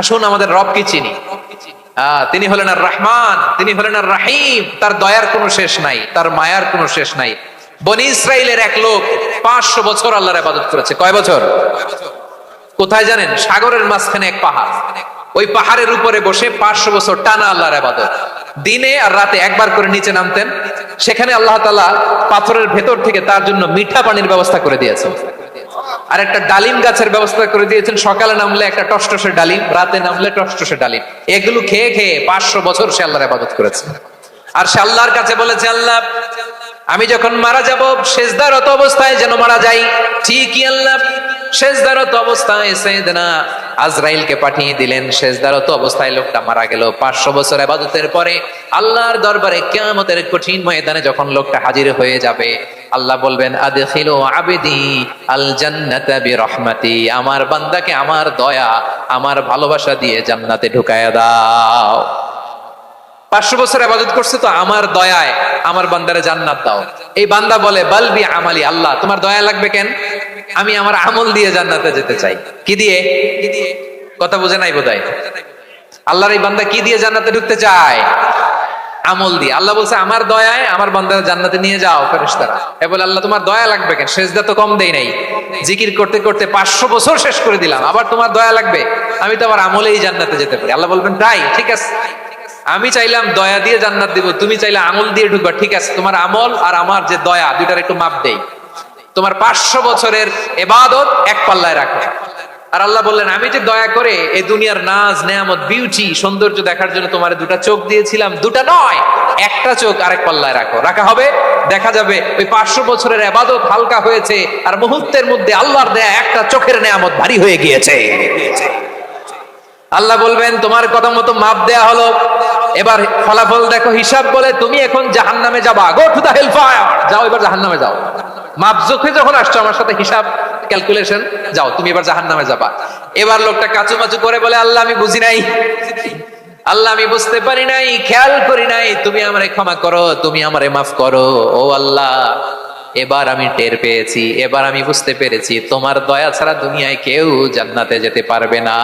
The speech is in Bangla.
আসুন আমাদের রবকে চিনি। তিনি হলেন আর রহমান, তিনি হলেন আর রাহিম। তার দয়ার কোনো শেষ নাই, তার মায়ার কোনো শেষ নাই। বনি ইসরাইলের এক লোক 500 বছর আল্লাহর ইবাদত করেছে। কয় বছর? কোথায় জানেন? সাগরের মাঝখানে এক পাহাড়, ওই পাহাড়ের উপরে বসে 500 বছর টানা আল্লাহর ইবাদত। দিনে আর রাতে একবার করে নিচে নামতেন। সেখানে আল্লাহ তাআলা পাথরের ভেতর থেকে তার জন্য মিঠা পানির ব্যবস্থা করে দিয়েছেন, আর একটা ডালিম গাছের ব্যবস্থা করে দিয়েছেন। সকালে নামলে একটা টসটসে ডালিম, রাতে নামলে টসটসে ডালিম। এগুলো খেয়ে খেয়ে 500 বছর সে আল্লাহর ইবাদত করেছে। আর সে আল্লাহর কাছে বলেছে, আল্লাহ আমি যখন মারা যাব সেজদারত অবস্থায় যেন মারা যাই। ঠিকই আল্লাহ সেজদারত অবস্থায় সাইয়েদনা আজরাইলকে পাঠিয়ে দিলেন। সেজদারত অবস্থায় লোকটা মারা গেল। 500 বছর ইবাদতের পরে আল্লাহর দরবারে কিয়ামতের কঠিন ময়দানে যখন লোকটা হাজির হয়ে যাবে, আল্লাহ বলবেন আদখিলু আবদি আল জান্নাতা বিরহমাতি, আমার বান্দাকে আমার দয়া, আমার ভালোবাসা দিয়ে জান্নাতে ঢুকায়া দাও। 500 বছর ইবাদত করছে তো আমার দয়ায় আমার বান্দারে জান্নাত দাও। এই বান্দা বলে বালবি আমালি, আল্লাহ তোমার দয়া লাগবে কেন? আমি আমার আমল দিয়ে জান্নাতে যেতে চাই। কি দিয়ে? কথা বুঝে নাই বোধহয়। আল্লাহর এই বান্দা কি দিয়ে জান্নাতে ঢুকতে চায়? আমল দিয়ে। আল্লাহ বলছে আমার দয়ায় আমার বান্দারে জান্নাতে নিয়ে যাও ফেরেশতারা। এ বলে আল্লাহ তোমার দয়া লাগবে কেন? সেজদা তো কম দেই নাই, জিকির করতে করতে 500 বছর শেষ করে দিলাম, আবার তোমার দয়া লাগবে? আমি তো আমার আমলেই জান্নাতে যেতে পারি। আল্লাহ বলবেন তাই, ঠিক আছে, আমি চাইলাম দয়া দিয়ে জান্নাত দিব, তুমি চাইলে আমল দিয়ে ঢুকবা, ঠিক আছে, তোমার আমল আর আমার যে দয়া দুইটার একটু মাপ দেই। তোমার 500 বছরের ইবাদত এক পাল্লায় রাখো। আর আল্লাহ বললেন আমি যে দয়া করে এই দুনিয়ার নাজ নেয়ামত বিউটি সৌন্দর্য দেখার জন্য তোমার দুটা চোখ দিয়েছিলাম, দুটা নয় একটা চোখ আরেক পাল্লায় রাখো। রাখা হবে, দেখা যাবে ওই 500 বছরের ইবাদত হালকা হয়েছে আর মুহূর্তের মধ্যে আল্লাহর দেয়া একটা চোখের নেয়ামত ভারী হয়ে গিয়েছে। আল্লাহ বলবেন তোমার কথা মতো মাপ দেয়া হলো, এবার ফলাফল দেখো, হিসাব বলে তুমি এখন জাহান্নামে যাবা। Go to the hell fire, যাও এবার জাহান্নামে যাও। মাপ জোখে যখন আসছো আমার সাথে হিসাব ক্যালকুলেশন, যাও তুমি এবার জাহান্নামে যাবা। এবার লোকটা কাচুমাচু করে বলে আল্লাহ আমি বুঝি নাই, আল্লাহ আমি বুঝতে পারি নাই, খেয়াল করি নাই, তুমি আমারে ক্ষমা করো, তুমি আমারে মাফ করো। ও আল্লাহ এবার আমি টের পেয়েছি, এবার আমি বুঝতে পেরেছি তোমার দয়া ছাড়া দুনিয়ায় কেউ জান্নাতে যেতে পারবে না।